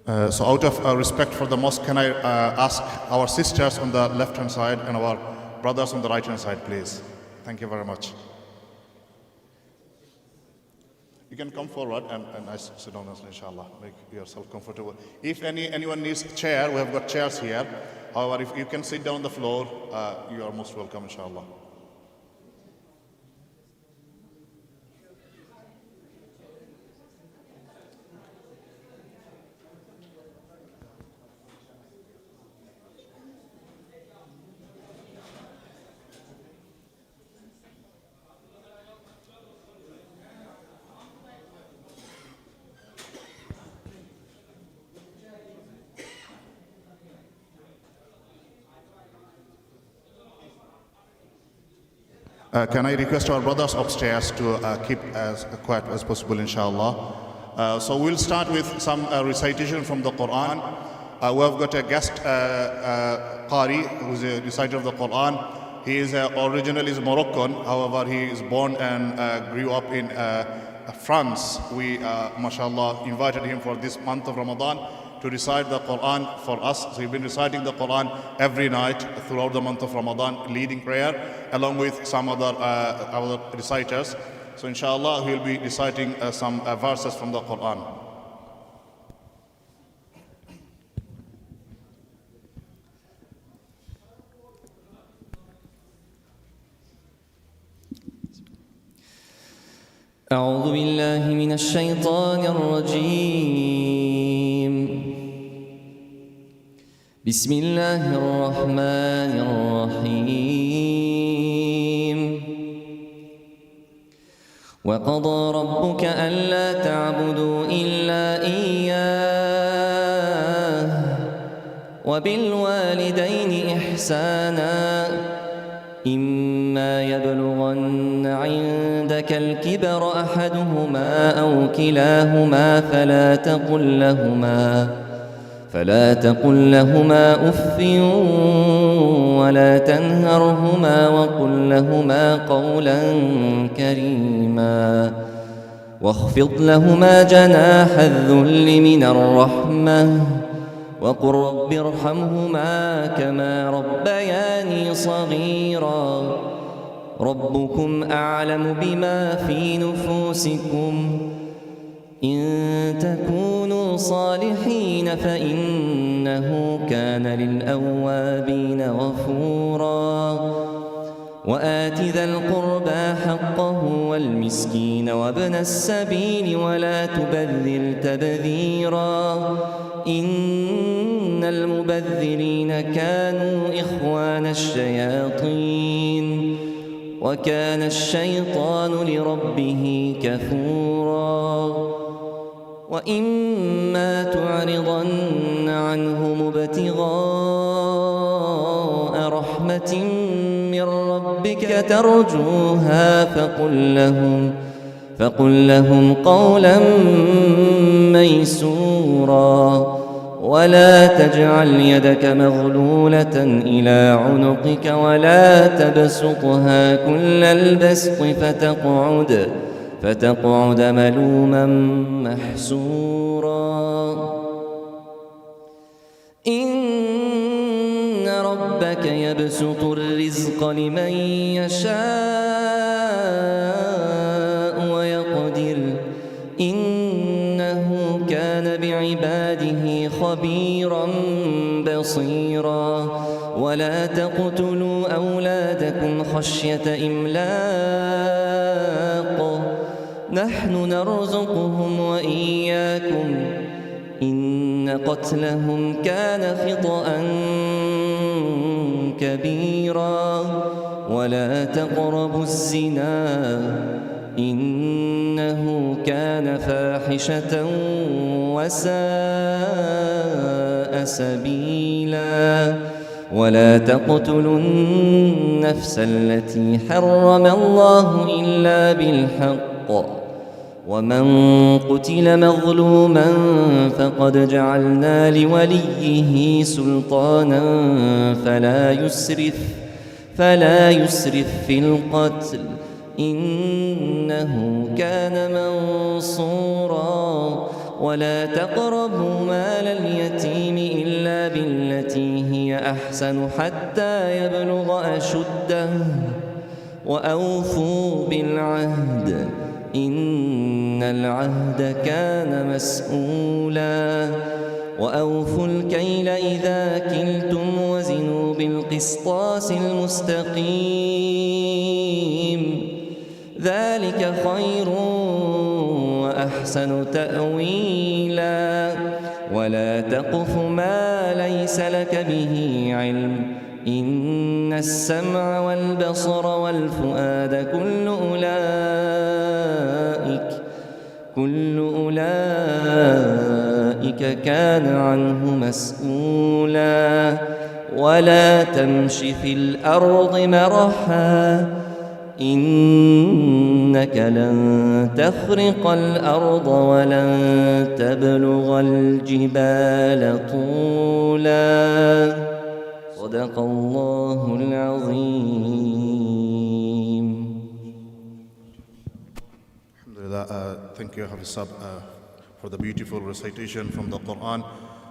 So out of respect for the mosque, can I ask our sisters on the left-hand side and our brothers on the right-hand side, please? Thank you very much. You can come forward and sit down, inshallah. Make yourself comfortable. If anyone needs a chair, we have got chairs here. However, if you can sit down on the floor, you are most welcome, inshallah. Can I request our brothers upstairs to keep as quiet as possible, inshallah. So we'll start with some recitation from the Quran. We have got a guest Qari, who is a reciter of the Quran. He is originally Moroccan, however he is born and grew up in France. We, mashallah, invited him for this month of Ramadan to recite the Quran for us. So he's been reciting the Quran every night throughout the month of Ramadan, leading prayer, along with some other reciters. So inshallah, he'll be reciting some verses from the Quran. أعوذ بالله من الشيطان الرجيم. بسم الله الرحمن الرحيم. وقضى ربك ألا تعبدوا إلا إياه وبالوالدين إحسانا إما يبلغن عندك الكبر أحدهما أو كلاهما فلا تقل لهما أف ولا تنهرهما وقل لهما قولا كريما واخفض لهما جناح الذل من الرحمة وقل رب ارحمهما كما ربياني صغيرا ربكم أعلم بما في نفوسكم إن تكونوا صالحين فإنه كان للأوابين غفورا وآت ذا القربى حقه والمسكين وابن السبيل ولا تبذر تبذيرا إن المبذرين كانوا إخوان الشياطين وكان الشيطان لربه كفورا وإما تعرضن عنهم ابتغاء رحمة من ربك ترجوها فقل لهم قولا ميسورا ولا تجعل يدك مغلولة إلى عنقك ولا تبسطها كل البسط فتقعد ملوما محسورا إن ربك يبسط الرزق لمن يشاء ويقدر إنه كان بعباده خبيرا بصيرا ولا تقتلوا أولادكم خشية إملاق نحن نرزقهم وإياكم إن قتلهم كان خطأ كبيرا ولا تقربوا الزنا إنه كان فاحشة وساء سبيلا ولا تقتلوا النفس التي حرم الله إلا بالحق ومن قتل مظلوما فقد جعلنا لوليه سلطانا فلا يسرف في القتل إنه كان منصورا ولا تقربوا مال اليتيم إلا بالتي هي أحسن حتى يبلغ أشده وأوفوا بالعهد إن العهد كان مسؤولا وأوفوا الكيل إذا كلتم وزنوا بالقسطاس المستقيم ذلك خير وأحسن تأويلا ولا تقف ما ليس لك به علم إن السمع والبصر والفؤاد كل أولئك كان عنه مسؤولا ولا تمش في الأرض مرحا إنك لن تخرق الأرض ولن تبلغ الجبال طولا صدق الله العظيم. Alhamdulillah, thank you, Hafiz Sab, for the beautiful recitation from the Quran.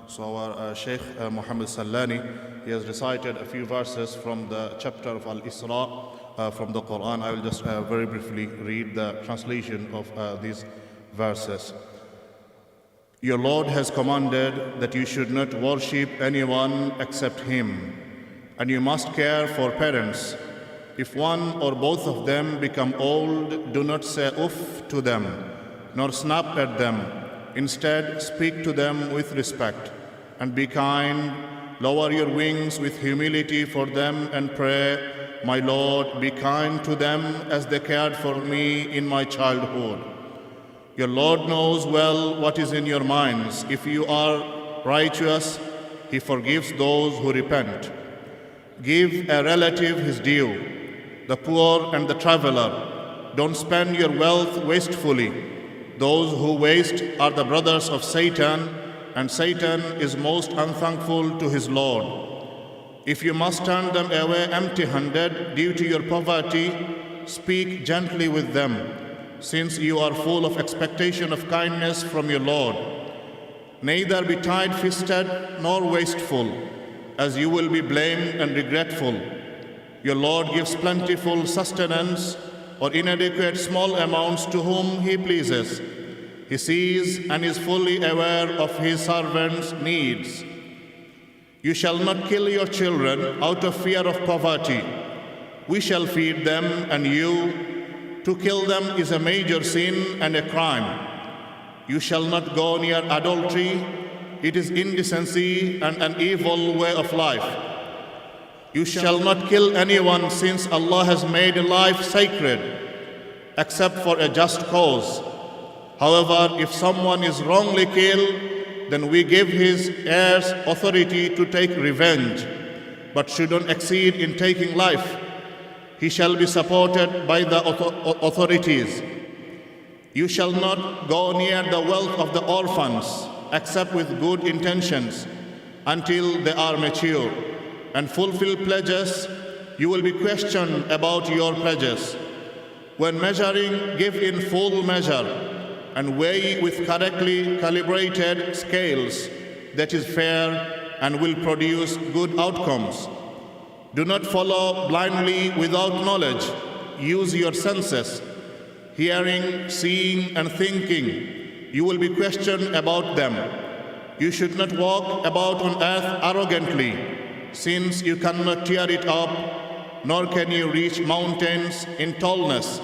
So our Sheikh Muhammad Sallani, he has recited a few verses from the chapter of Al-Isra from the Quran. I will just very briefly read the translation of these verses. Your Lord has commanded that you should not worship anyone except Him, and you must care for parents. If one or both of them become old, do not say uff to them, nor snap at them. Instead, speak to them with respect, and be kind. Lower your wings with humility for them and pray, my Lord, be kind to them as they cared for me in my childhood. Your Lord knows well what is in your minds. If you are righteous, He forgives those who repent. Give a relative his due, the poor and the traveler. Don't spend your wealth wastefully. Those who waste are the brothers of Satan, and Satan is most unthankful to his Lord. If you must turn them away empty-handed due to your poverty, speak gently with them, since you are full of expectation of kindness from your Lord. Neither be tight-fisted nor wasteful, as you will be blamed and regretful. Your Lord gives plentiful sustenance or inadequate small amounts to whom He pleases. He sees and is fully aware of His servants' needs. You shall not kill your children out of fear of poverty. We shall feed them, and you. To kill them is a major sin and a crime. You shall not go near adultery. It is indecency and an evil way of life. You shall not kill anyone, since Allah has made life sacred, except for a just cause. However, if someone is wrongly killed, then we give his heirs authority to take revenge, but shouldn't exceed in taking life. He shall be supported by the authorities. You shall not go near the wealth of the orphans, except with good intentions, until they are mature and fulfill pledges. You will be questioned about your pledges. When measuring, give in full measure and weigh with correctly calibrated scales that is fair and will produce good outcomes. Do not follow blindly without knowledge. Use your senses, hearing, seeing, and thinking. You will be questioned about them. You should not walk about on earth arrogantly, since you cannot tear it up, nor can you reach mountains in tallness.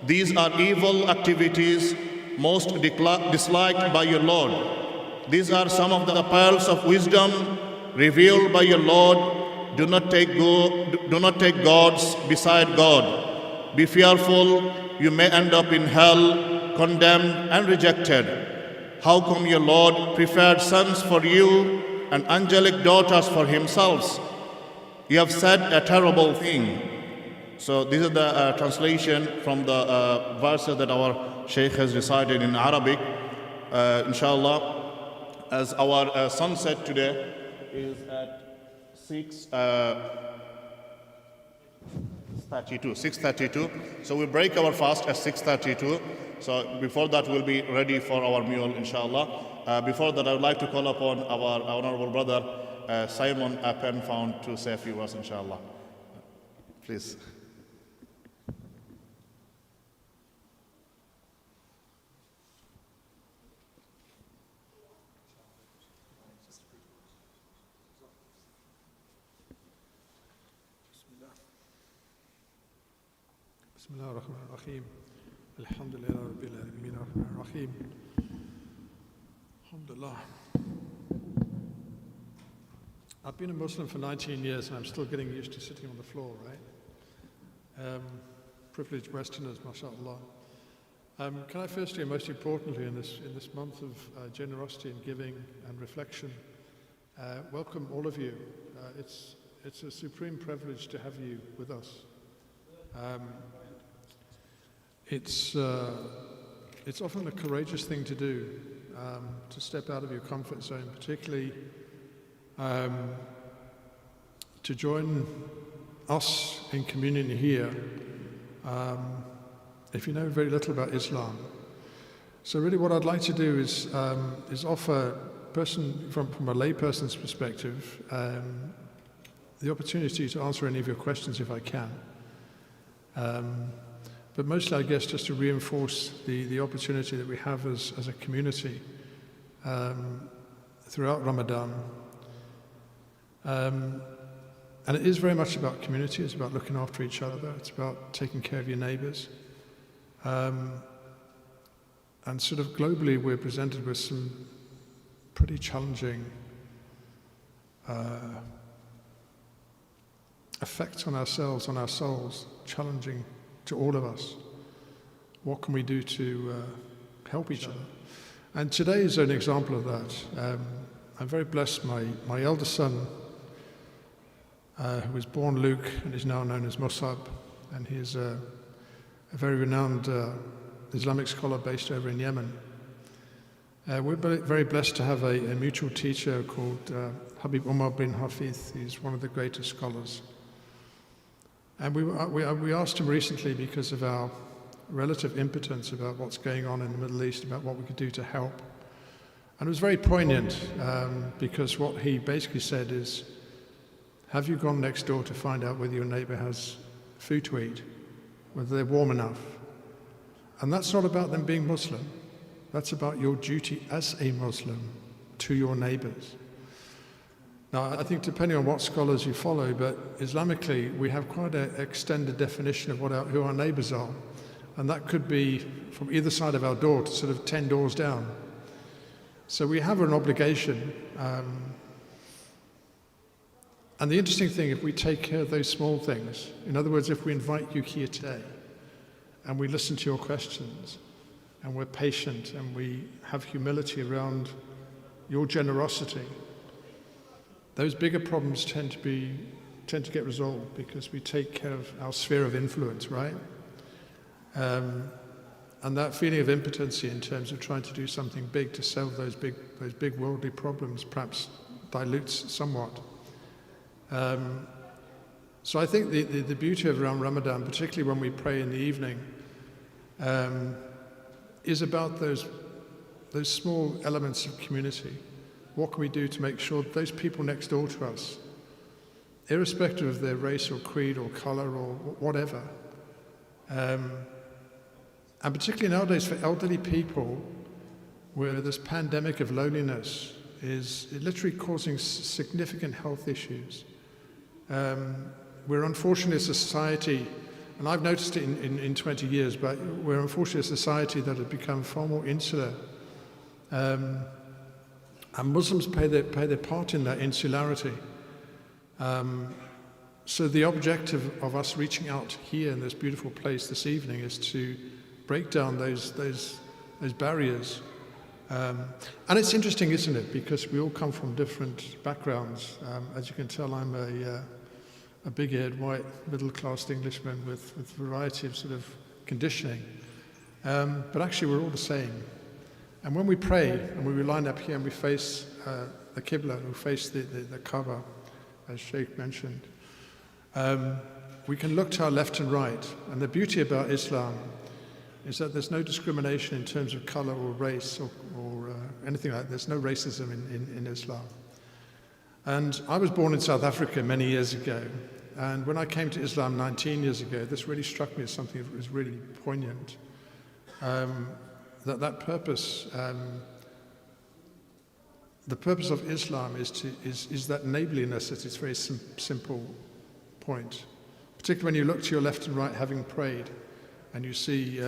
These are evil activities most disliked by your Lord. These are some of the pearls of wisdom revealed by your Lord. Do not take gods beside God. Be fearful, you may end up in hell, condemned and rejected. How come your Lord preferred sons for you and angelic daughters for Himself? You have said a terrible thing. So this is the translation from the verses that our Shaykh has recited in Arabic. Inshallah, as our sunset today is at 6:32. So we break our fast at 6:32. So before that, we'll be ready for our meal, inshallah. Before that, I would like to call upon our honorable brother, Simon Penfound, to say a few words, inshallah. Please. بسم الله الرحمن الرحيم الحمد لله رب العالمين الرحمن الرحيم Alhamdulillah. I've been a Muslim for 19 years and I'm still getting used to sitting on the floor, right? Privileged Westerners, mashallah. Can I firstly and most importantly in this month of generosity and giving and reflection welcome all of you. It's a supreme privilege to have you with us. It's often a courageous thing to do, to step out of your comfort zone, particularly to join us in communion here, if you know very little about Islam. So really what I'd like to do is offer from a layperson's perspective the opportunity to answer any of your questions if I can. But mostly, I guess, just to reinforce the opportunity that we have as a community throughout Ramadan. And it is very much about community. It's about looking after each other. It's about taking care of your neighbours. And sort of globally, we're presented with some pretty challenging effects on ourselves, on our souls, challenging to all of us. What can we do to help each other? And today is an example of that. I'm very blessed. My eldest son, who was born Luke and is now known as Musab, and he is a very renowned Islamic scholar based over in Yemen. We're very blessed to have a mutual teacher called Habib Umar bin Hafiz. He's one of the greatest scholars. And we asked him recently, because of our relative impotence about what's going on in the Middle East, about what we could do to help. And it was very poignant, because what he basically said is, have you gone next door to find out whether your neighbour has food to eat, whether they're warm enough? And that's not about them being Muslim. That's about your duty as a Muslim to your neighbours. Now, I think depending on what scholars you follow, but Islamically, we have quite an extended definition of who our neighbours are. And that could be from either side of our door to sort of 10 doors down. So we have an obligation. And the interesting thing, if we take care of those small things, in other words, if we invite you here today, and we listen to your questions, and we're patient, and we have humility around your generosity, those bigger problems tend to get resolved because we take care of our sphere of influence, right? And that feeling of impotency in terms of trying to do something big to solve those big worldly problems perhaps dilutes somewhat. So I think the beauty of around Ramadan, particularly when we pray in the evening, is about those small elements of community. What can we do to make sure that those people next door to us, irrespective of their race or creed or colour or whatever, and particularly nowadays for elderly people, where this pandemic of loneliness is literally causing significant health issues. We're unfortunately a society, and I've noticed it in 20 years, but we're unfortunately a society that has become far more insular. And Muslims pay their part in that insularity. So the objective of us reaching out here in this beautiful place this evening is to break down those barriers. And it's interesting, isn't it? Because we all come from different backgrounds. As you can tell, I'm a big-haired, white, middle-class Englishman with a variety of sort of conditioning. But actually, we're all the same. And when we pray, and we line up here and we face the Qibla, we face the Kaaba, as Sheikh mentioned, we can look to our left and right. And the beauty about Islam, is that there's no discrimination in terms of color or race or anything like that. There's no racism in Islam. And I was born in South Africa many years ago, and when I came to Islam 19 years ago, this really struck me as something that was really poignant. That purpose, the purpose of Islam is that neighborliness at its very simple point. Particularly when you look to your left and right having prayed, and you see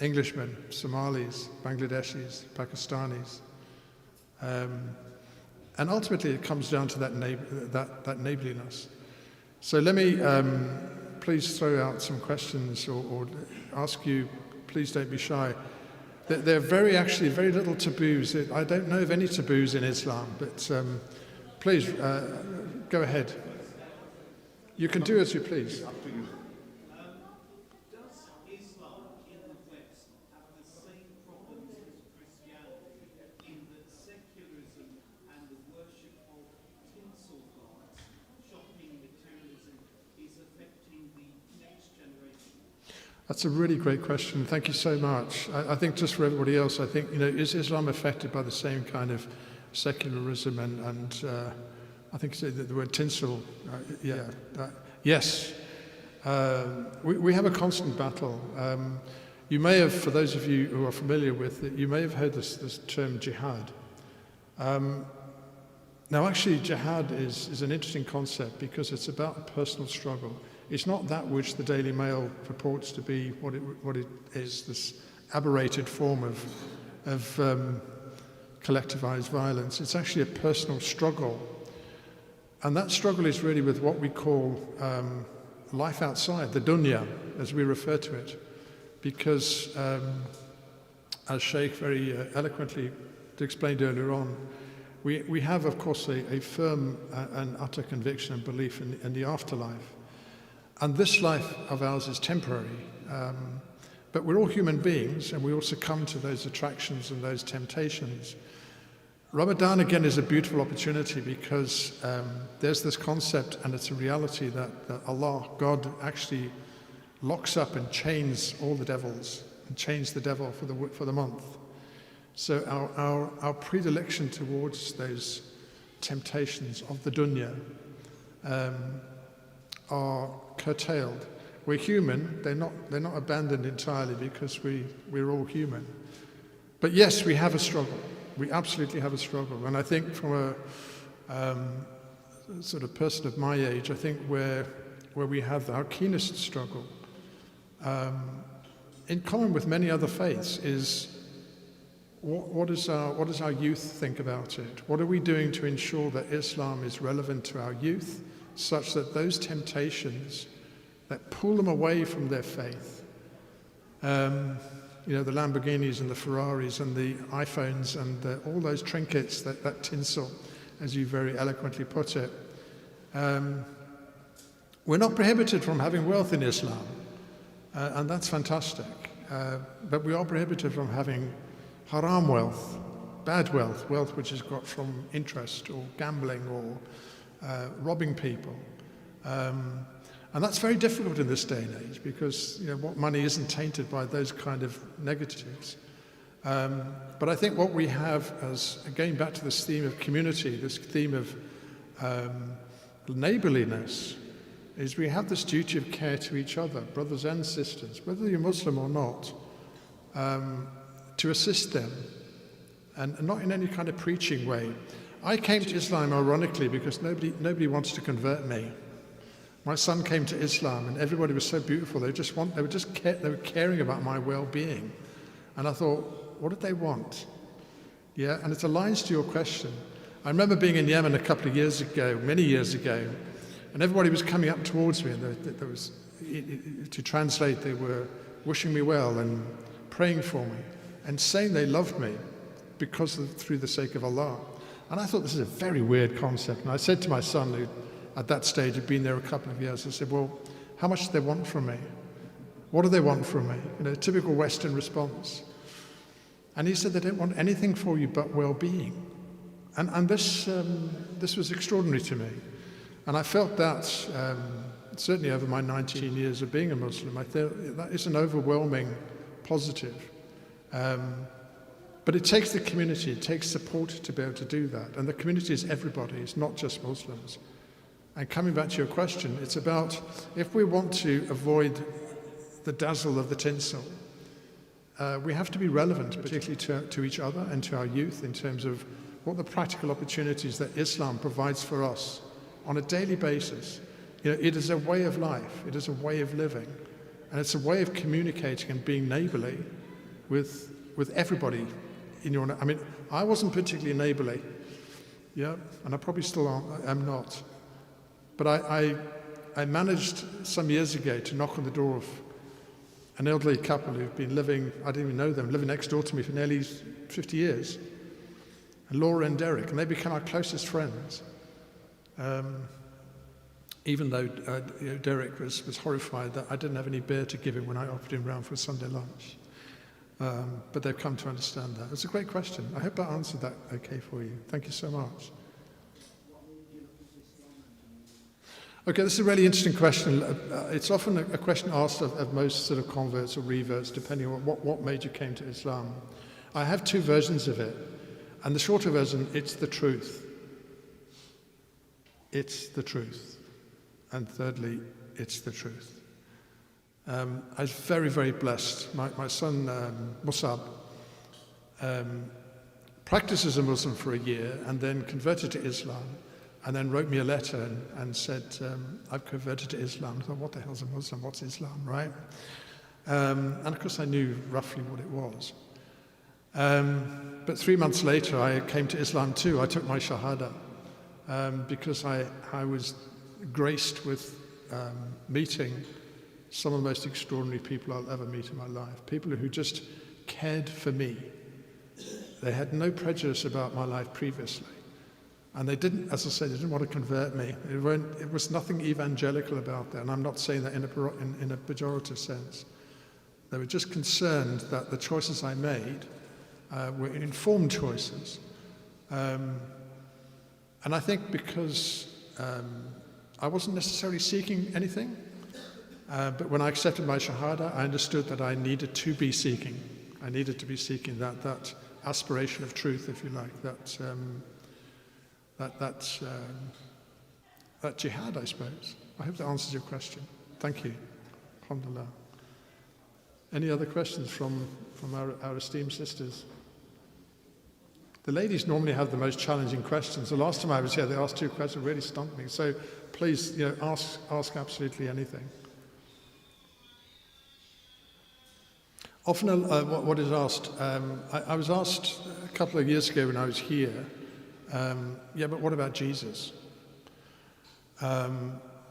Englishmen, Somalis, Bangladeshis, Pakistanis, and ultimately it comes down to that neighborliness. So let me please throw out some questions or ask you, please don't be shy. There are actually very little taboos. I don't know of any taboos in Islam, but please go ahead. You can do as you please. Does Islam in the West have the same problems as Christianity in that secularism and the worship of tinsel gods, shopping materialism, is affecting the next generation? That's a really great question. Thank you so much. I think just for everybody else, I think, is Islam affected by the same kind of secularism and I think the word tinsel, yes. We have a constant battle. You may have, for those of you who are familiar with it, you may have heard this term jihad. Now actually jihad is an interesting concept because it's about a personal struggle. It's not that which the Daily Mail purports to be what it is, this aberrated form of collectivized violence. It's actually a personal struggle. And that struggle is really with what we call life outside, the dunya, as we refer to it. Because, as Sheikh very eloquently explained earlier on, we have, of course, a firm and utter conviction and belief in the afterlife. And this life of ours is temporary. But we're all human beings, and we all succumb to those attractions and those temptations. Ramadan, again, is a beautiful opportunity because there's this concept, and it's a reality that Allah, God, actually locks up and chains all the devils, and chains the devil for the month. So our predilection towards those temptations of the dunya are curtailed. We're human. They're not abandoned entirely because we're all human. But yes, we have a struggle. We absolutely have a struggle. And I think from a sort of person of my age, I think where we have our keenest struggle, in common with many other faiths, is what does our youth think about it? What are we doing to ensure that Islam is relevant to our youth, such that those temptations that pull them away from their faith, the Lamborghinis and the Ferraris and the iPhones and all those trinkets, that tinsel, as you very eloquently put it. We're not prohibited from having wealth in Islam, and that's fantastic. But we are prohibited from having haram wealth, bad wealth, wealth which is got from interest or gambling or robbing people. And that's very difficult in this day and age because what money isn't tainted by those kind of negatives. But I think what we have as, again, back to this theme of community, this theme of neighborliness, is we have this duty of care to each other, brothers and sisters, whether you're Muslim or not, to assist them, and not in any kind of preaching way. I came to Islam ironically because nobody wanted to convert me. My son came to Islam and everybody was so beautiful. They were caring about my well-being. And I thought, what did they want? Yeah, and it aligns to your question. I remember being in Yemen a couple of years ago, many years ago, and everybody was coming up towards me, and there was, to translate, they were wishing me well and praying for me and saying they loved me through the sake of Allah. And I thought this is a very weird concept. And I said to my son, who at that stage had been there a couple of years, I said, well, how much do they want from me? What do they want from me? Typical Western response. And he said, they don't want anything for you but well-being. And this was extraordinary to me. And I felt that, certainly over my 19 years of being a Muslim, I thought that is an overwhelming positive. But it takes the community, it takes support to be able to do that. And the community is everybody, it's not just Muslims. And coming back to your question, it's about, if we want to avoid the dazzle of the tinsel, we have to be relevant, particularly to each other and to our youth, in terms of what the practical opportunities that Islam provides for us on a daily basis. You know, it is a way of life, it is a way of living, and it's a way of communicating and being neighbourly with everybody in your. I mean, I wasn't particularly neighbourly, yeah, and I probably still am not. But I managed some years ago to knock on the door of an elderly couple who've been living, I didn't even know them, living next door to me for nearly 50 years. And Laura and Derek, and they became our closest friends. Even though Derek was horrified that I didn't have any beer to give him when I offered him round for a Sunday lunch. But they've come to understand that. It's a great question. I hope I answered that okay for you. Thank you so much. Okay, this is a really interesting question. It's often a question asked of most sort of converts or reverts, depending on what made you came to Islam. I have two versions of it. And the shorter version, it's the truth. It's the truth. And thirdly, it's the truth. I was very, very blessed. My son, Musab, practiced as a Muslim for a year and then converted to Islam, and then wrote me a letter and said, I've converted to Islam. I thought, what the hell's a Muslim? What's Islam, right? And of course I knew roughly what it was. But 3 months later, I came to Islam too. I took my Shahada because I was graced with meeting some of the most extraordinary people I'll ever meet in my life. People who just cared for me. They had no prejudice about my life previously. And they didn't, as I said, they didn't want to convert me. It was nothing evangelical about that, and I'm not saying that in a pejorative sense. They were just concerned that the choices I made were informed choices. And I think because I wasn't necessarily seeking anything, but when I accepted my Shahada, I understood that I needed to be seeking. I needed to be seeking that aspiration of truth, if you like, that jihad, I suppose. I hope that answers your question. Thank you. Alhamdulillah. Any other questions from our esteemed sisters? The ladies normally have the most challenging questions. The last time I was here, they asked 2 questions that really stumped me. So please, ask absolutely anything. Often what is asked, I was asked a couple of years ago when I was here, yeah, but what about Jesus?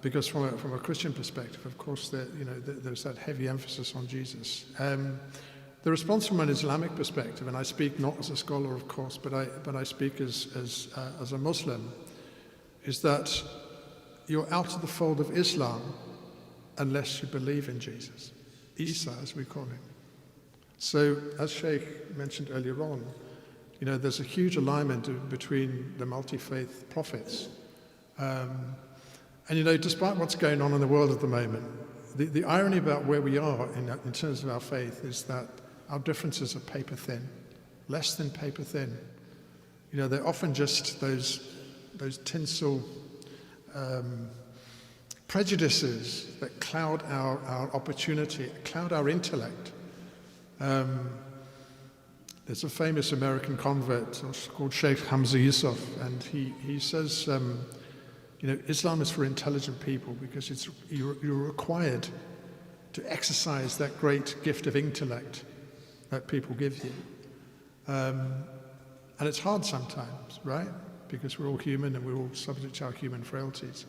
Because from a Christian perspective, of course, there's that heavy emphasis on Jesus. The response from an Islamic perspective, and I speak not as a scholar, of course, but I speak as a Muslim, is that you're out of the fold of Islam unless you believe in Jesus, Isa, as we call him. So, as Sheikh mentioned earlier on, there's a huge alignment between the multi-faith prophets. And despite what's going on in the world at the moment, the irony about where we are in terms of our faith is that our differences are paper thin, less than paper thin. They're often just those tinsel prejudices that cloud our opportunity, cloud our intellect. There's a famous American convert called Sheikh Hamza Yusuf, and he says, Islam is for intelligent people because you're required to exercise that great gift of intellect that people give you. And it's hard sometimes, right? Because we're all human and we're all subject to our human frailties.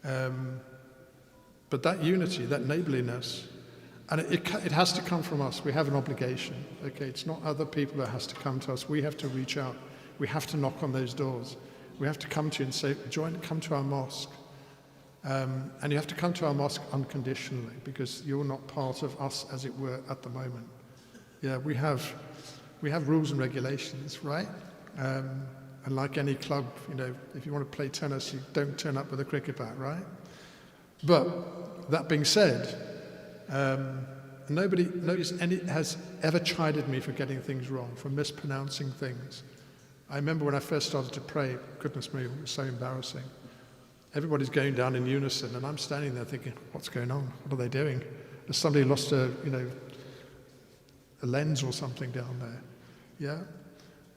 But that unity, that neighborliness, and it has to come from us. We have an obligation. Okay, it's not other people that has to come to us. We have to reach out. We have to knock on those doors. We have to come to you and say, come to our mosque. And you have to come to our mosque unconditionally because you're not part of us, as it were, at the moment. Yeah, we have rules and regulations, right? And like any club, if you want to play tennis, you don't turn up with a cricket bat, right? But that being said, Nobody has ever chided me for getting things wrong, for mispronouncing things. I remember when I first started to pray, goodness me, it was so embarrassing. Everybody's going down in unison, and I'm standing there thinking, what's going on? What are they doing? Has somebody lost a lens or something down there? Yeah?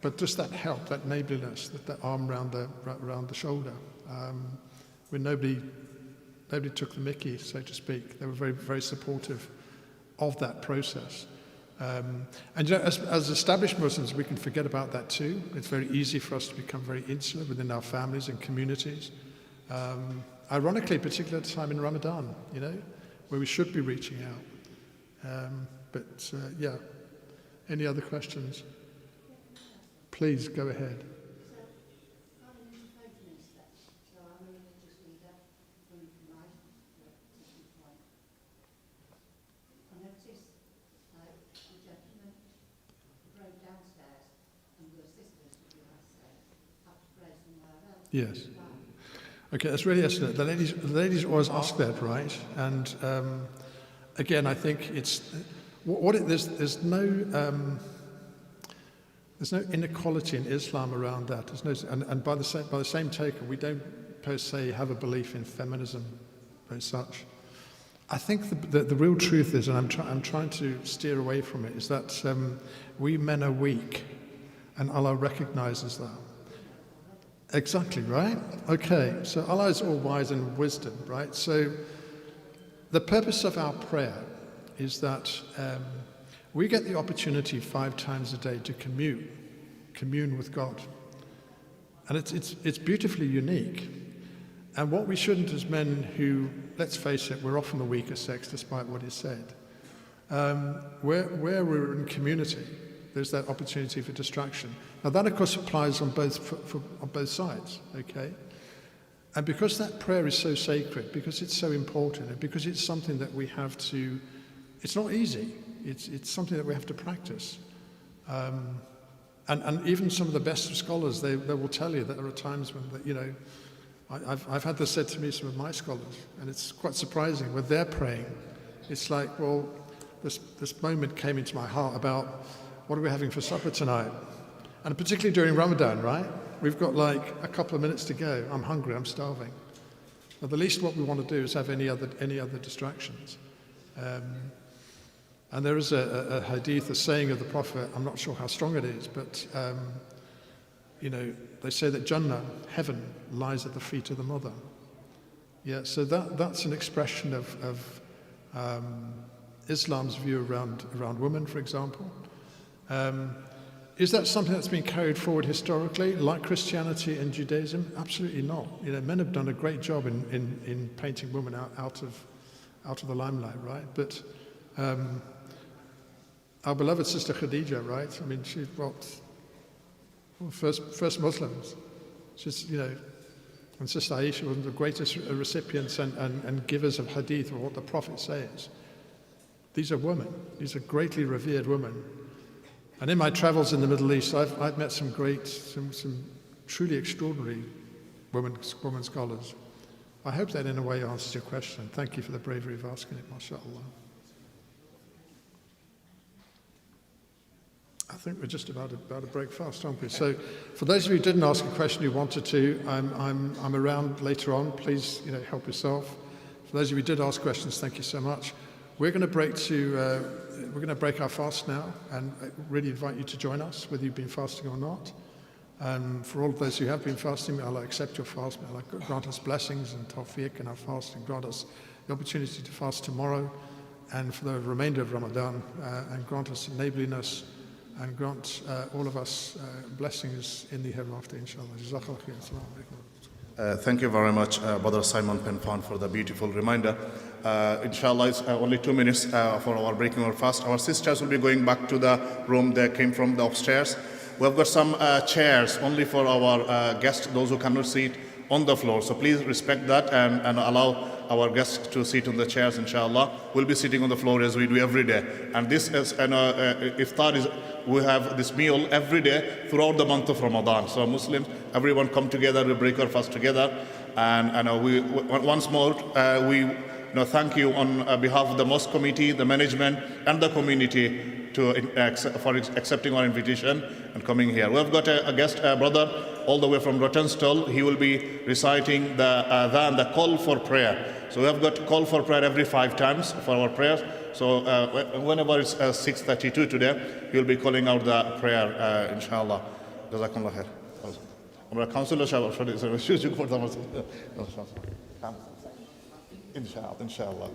But just that help, that neighborliness, that arm around the shoulder, when nobody took the mickey, so to speak. They were very, very supportive of that process. And as established Muslims, we can forget about that too. It's very easy for us to become very insular within our families and communities. Ironically, particularly at a time in Ramadan, where we should be reaching out. Yeah. Any other questions? Please go ahead. Yes. Okay, that's really excellent. The ladies always ask that, right? And again, I think it's there's no inequality in Islam around that. And by the same token, we don't per se have a belief in feminism as such. I think the real truth is, and I'm trying to steer away from it, is that we men are weak, and Allah recognizes that. Exactly, right? Okay, so Allah is all wise and wisdom, right? So the purpose of our prayer is that we get the opportunity 5 times a day to commune with God. And it's beautifully unique. And what we shouldn't, as men who, let's face it, we're often the weaker sex despite what is said, where we're in community, there's that opportunity for distraction. Now that of course applies on both sides, okay? And because that prayer is so sacred, because it's so important, and because it's something that we have to, it's not easy, it's something that we have to practice. And even some of the best of scholars, they will tell you that there are times when, I've had this said to me, some of my scholars, and it's quite surprising, when they're praying, it's like, well, this moment came into my heart about, what are we having for supper tonight? And particularly during Ramadan, right? We've got like a couple of minutes to go. I'm hungry, I'm starving. But the least what we want to do is have any other distractions. And there is a hadith, a saying of the Prophet, I'm not sure how strong it is, but they say that Jannah, heaven, lies at the feet of the mother. Yeah, so that's an expression of Islam's view around women, for example. Is that something that's been carried forward historically, like Christianity and Judaism? Absolutely not. Men have done a great job in painting women out of the limelight, right? But our beloved sister Khadija, right? I mean, she brought first Muslims. She's, and Sister Aisha was one of the greatest recipients and givers of hadith, or what the Prophet says. These are women. These are greatly revered women. And in my travels in the Middle East, I've met some truly extraordinary women scholars. I hope that in a way answers your question. Thank you for the bravery of asking it, mashallah. I think we're just about to break fast, aren't we? So, for those of you who didn't ask a question who wanted to, I'm around later on. Please, help yourself. For those of you who did ask questions, thank you so much. We're going to break our fast now, and I really invite you to join us, whether you've been fasting or not. For all of those who have been fasting, may Allah accept your fast. May Allah grant us blessings and tawfiq in our fast, and grant us the opportunity to fast tomorrow and for the remainder of Ramadan, and grant us neighborliness, and grant all of us blessings in the hereafter, inshallah. Jazakallah khair. Assalamu alaikum. Thank you very much, Brother Simon Penfan, for the beautiful reminder. Inshallah, it's only 2 minutes for our breaking our fast. Our sisters will be going back to the room they came from, the upstairs. We've got some chairs only for our guests, those who cannot sit on the floor. So please respect that and allow our guests to sit on the chairs, inshallah. We'll be sitting on the floor as we do every day. And this is Iftar we have this meal every day throughout the month of Ramadan. So Muslims, everyone come together, we break our fast together. And we once more, we thank you on behalf of the mosque committee, the management, and the community for accepting our invitation and coming here. We've got a guest brother all the way from Rottenstall. He will be reciting the adhan, the call for prayer. So we have got call for prayer every 5 times for our prayers. So whenever it's 6:32 today, he'll be calling out the prayer, inshallah. Jazakumullah khair. আমরা councillor সাহেব সুযোগ করতাম ইনশাআল্লাহ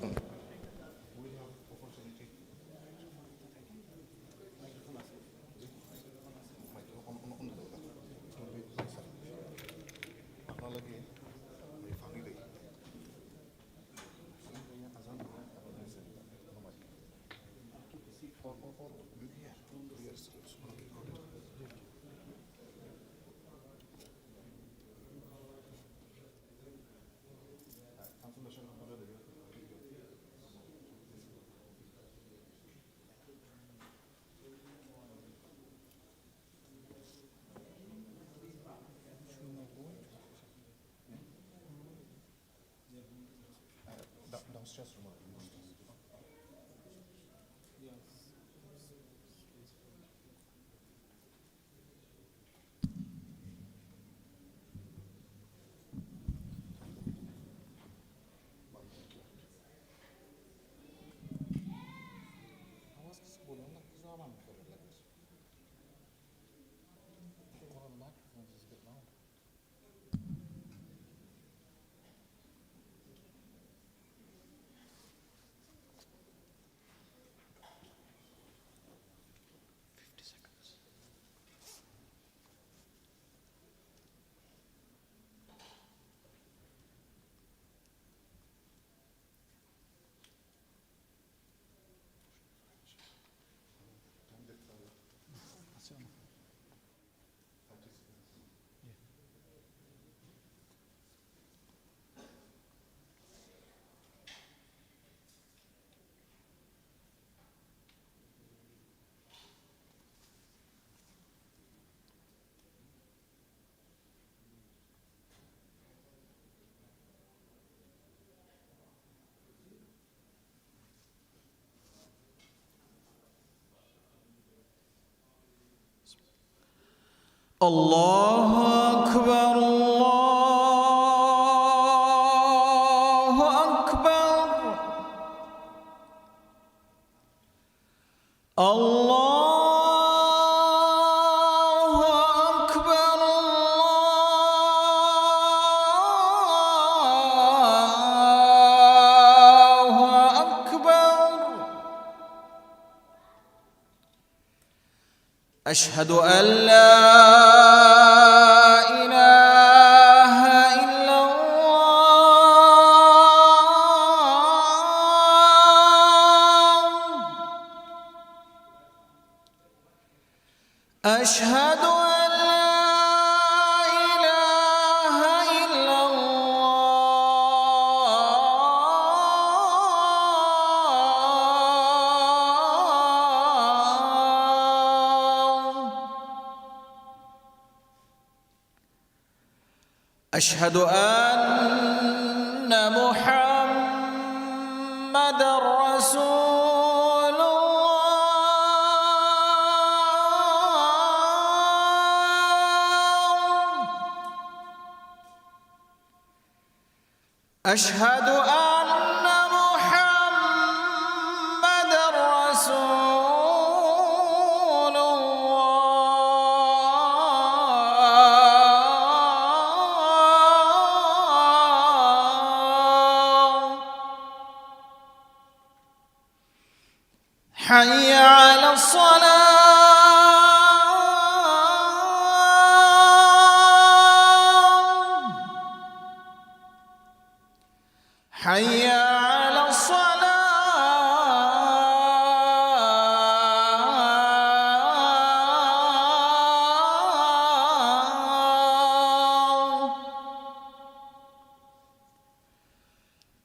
الله أكبر الله أكبر الله أكبر الله أكبر أشهد أن لا إله إلا الله أشهد أن لا إله إلا الله أشهد أن محمدًا رسول الله أشهد أن محمدًا رسول الله حي على الصلاة حي على الصلاة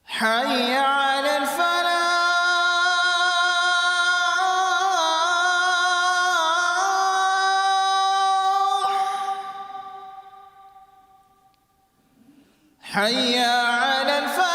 حي على الفلاح حي على الفلاح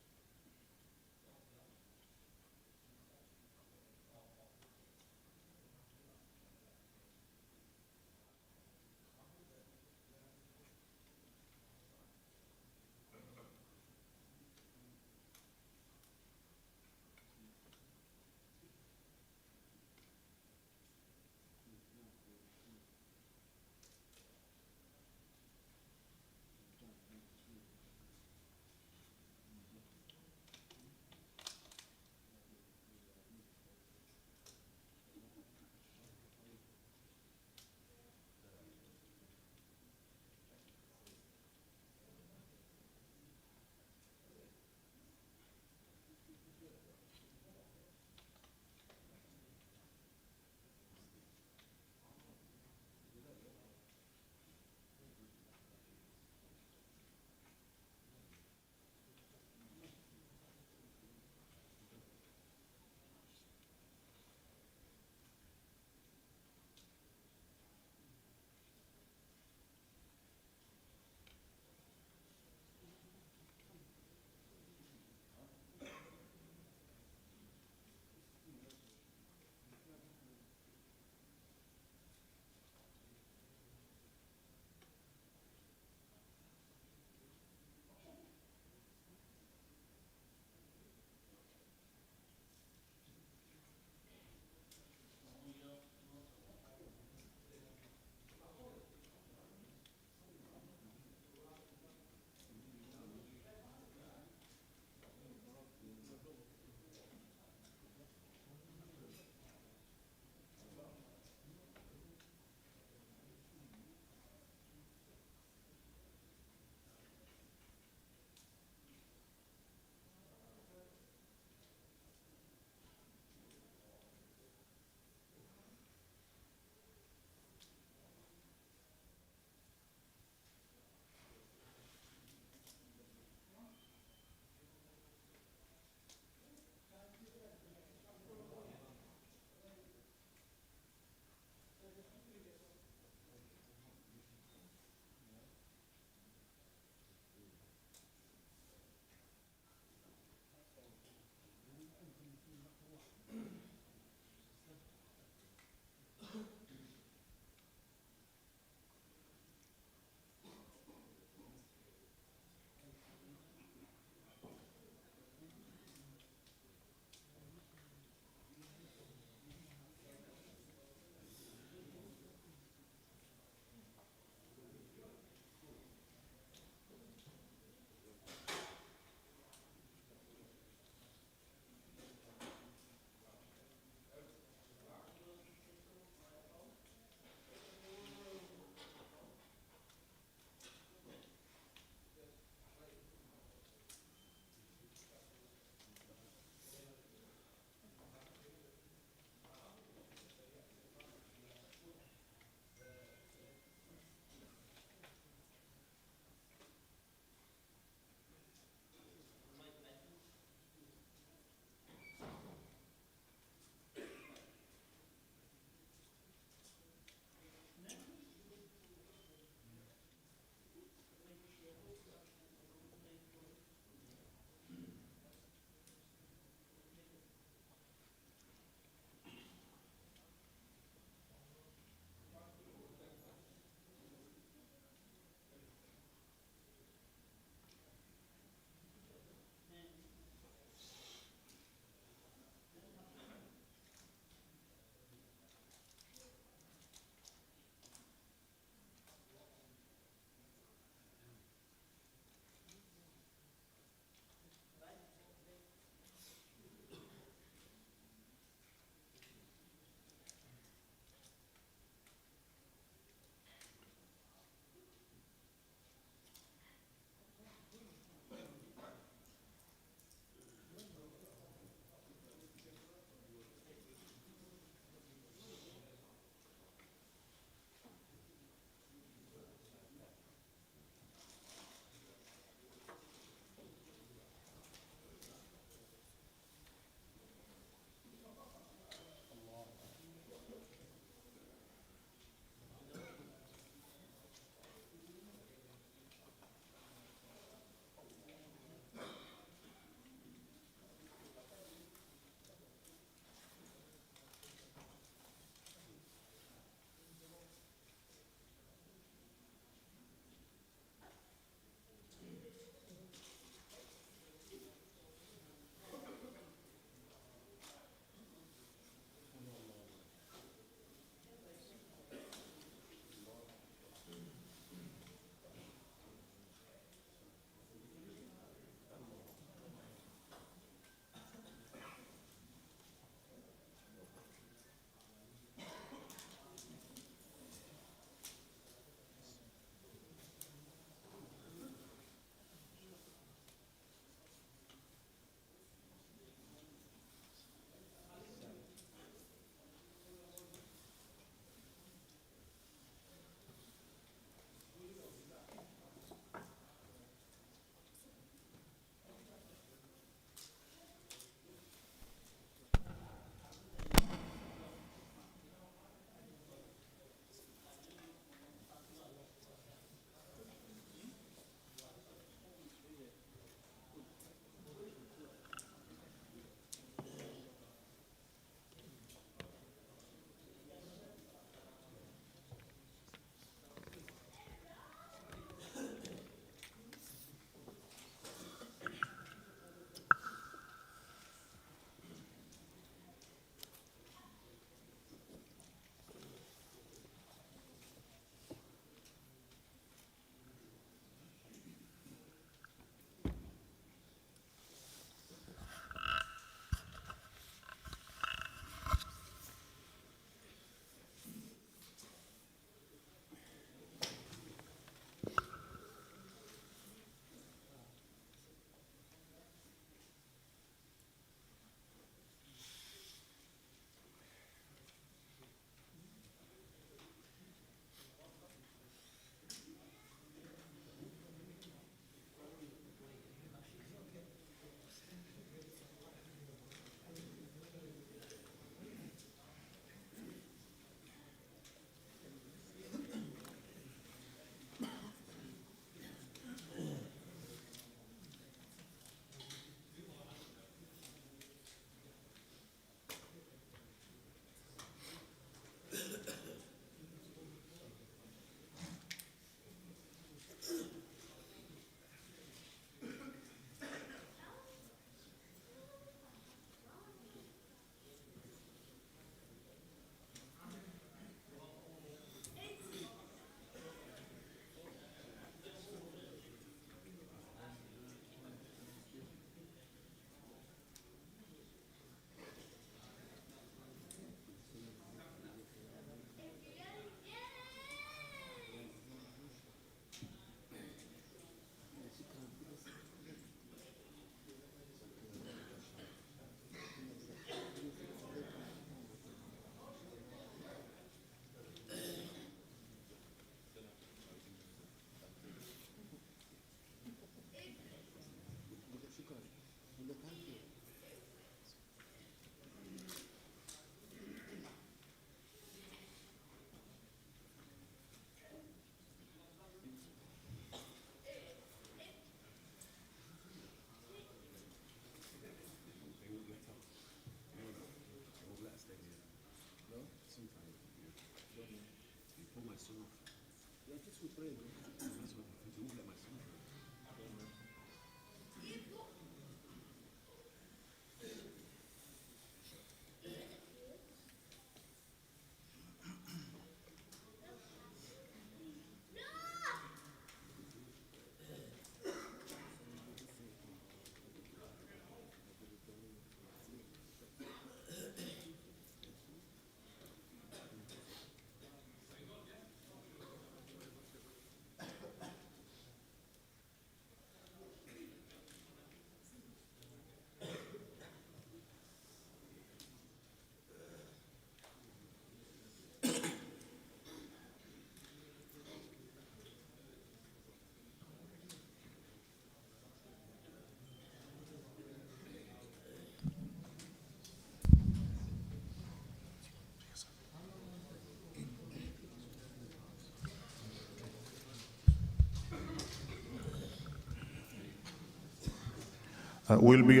We'll be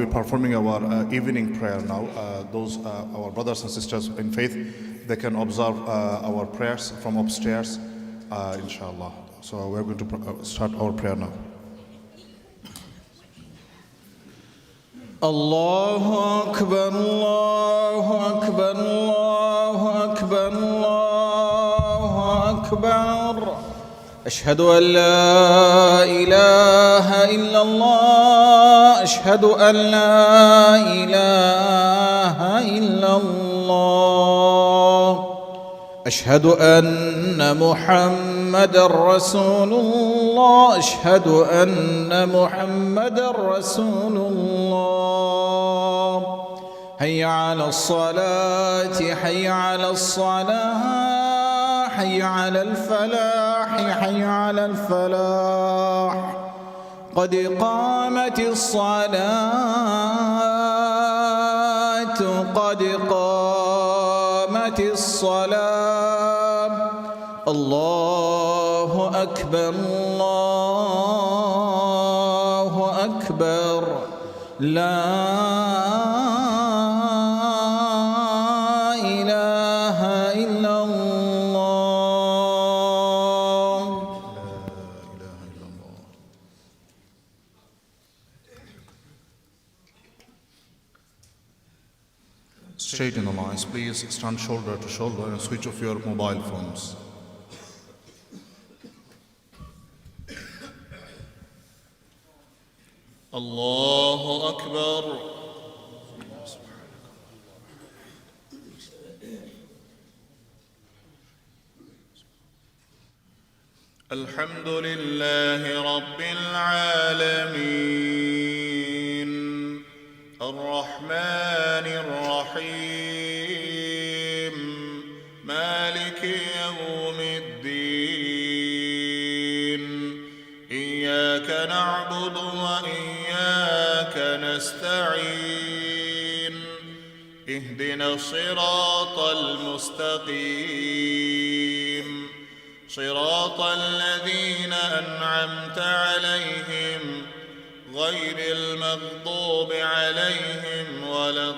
performing our evening prayer now. Those our brothers and sisters in faith, they can observe our prayers from upstairs, inshallah. So we're going to start our prayer now. الله أكبر الله أكبر الله أكبر الله أكبر أشهد أن لا إله إلا الله أشهد أن لا إله إلا الله أشهد أن محمد رسول الله أشهد أن محمد رسول الله حي على الصلاة حي على الصلاة حي على الفلاح حي على الفلاح قد قامت الصلاة قد قامت الصلاة الله أكبر الله أكبر لا إله إلا الله Straight in the lines, please stand shoulder to shoulder and switch off your mobile phones. الله أكبر الحمد لله رب العالمين الرحمن الرحيم مالك يوم الدين إياك نعبد وإياك نستعين اهدنا الصراط المستقيم صراط الذين أنعمت عليهم غير المغضوب عليهم ولا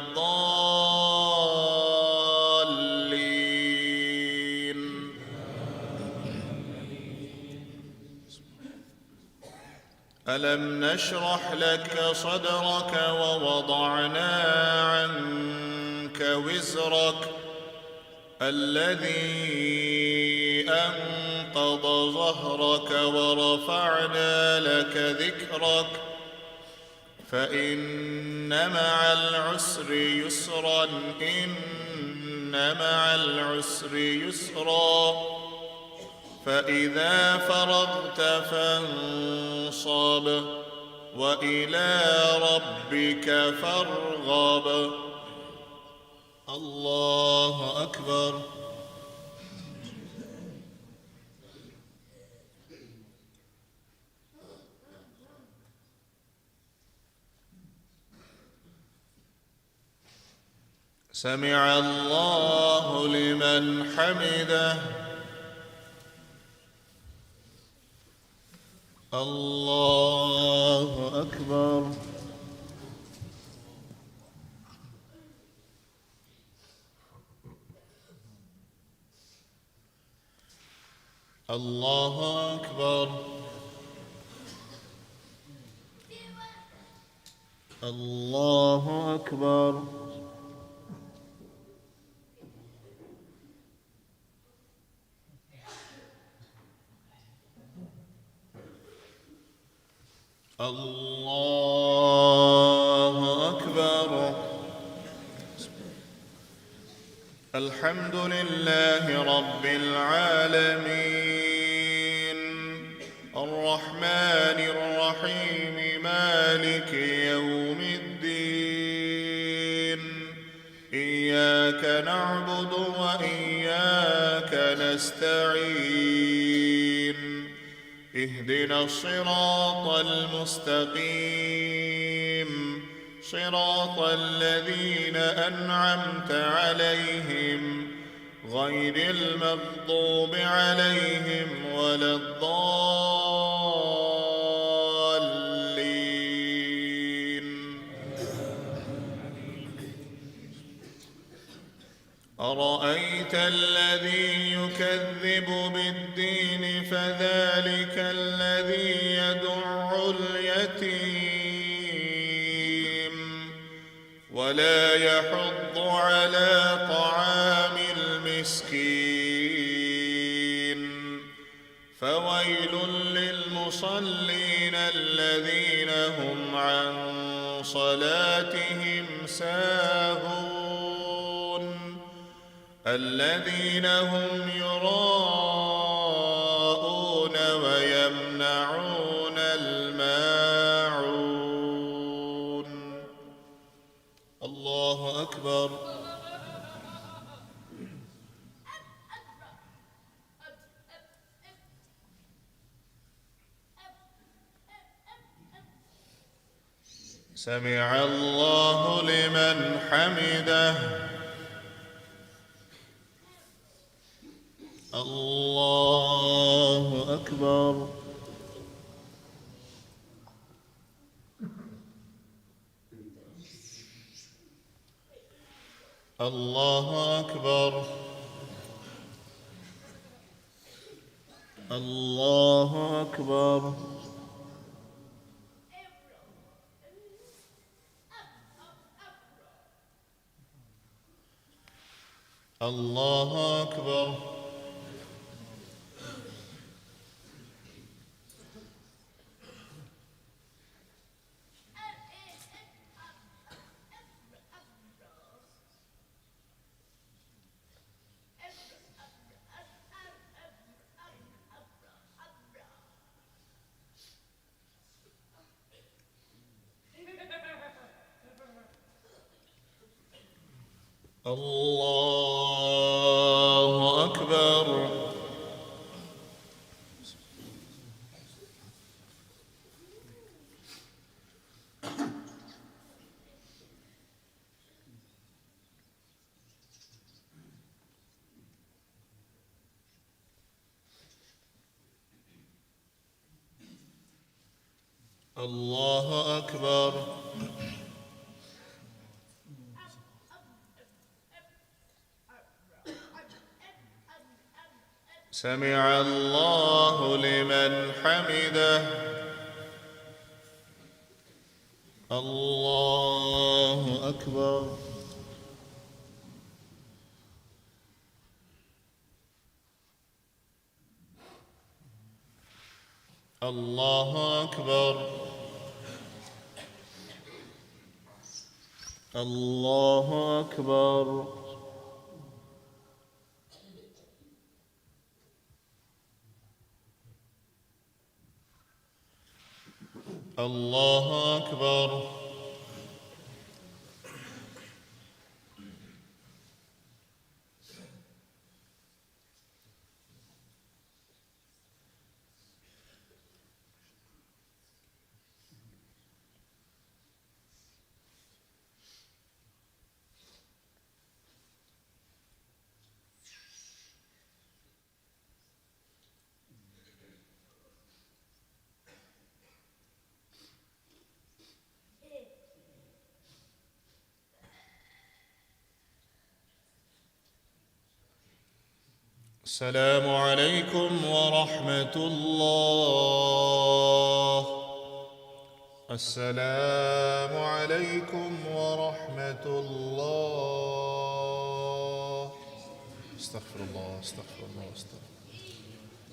الضالين ألم نشرح لك صدرك ووضعنا عنك وزرك الذي أنقض ظهرك ورفعنا لك ذكرك فإن مع العسر يسرا إن مع العسر يسرا فإذا فرغت فانصب وإلى ربك فارغب الله أكبر سمع الله لمن حمده الله أكبر الله أكبر. الله أكبر. الله أكبر. الحمد لله رب العالمين الرحمن الرحيم مالك يوم الدين إياك نعبد وإياك نستعين اهدنا الصراط المستقيم صراط الذين أنعمت عليهم غير المغضوب عليهم ولا الضالين. أرأيت الذي يكذب بالدين فذلك الذي يدع اليتيم ولا يحض على طعام المسكين فويل للمصلين الذين هم عن صلاتهم ساهون الذين هم يراءون ويمنعون الماعون. الله أكبر. سمع الله لمن حمده. الله أكبر. الله أكبر. الله أكبر. الله أكبر. الله أكبر. الله أكبر. سمع الله لمن حمده. الله أكبر. الله أكبر. الله أكبر. الله أكبر. السلام عليكم ورحمة الله. السلام عليكم ورحمة الله. استغفر الله استغفر الله استغفر.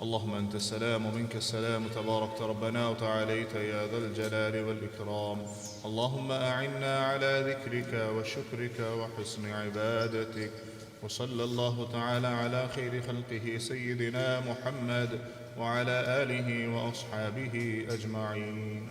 اللهم أنت السلام ومنك السلام، تباركت ربنا وتعاليت يا ذا الجلال والإكرام. اللهم أعنا على ذكرك وشكرك وحسن عبادتك. وصلى الله تعالى على خير خلقه سيدنا محمد وعلى آله وأصحابه أجمعين.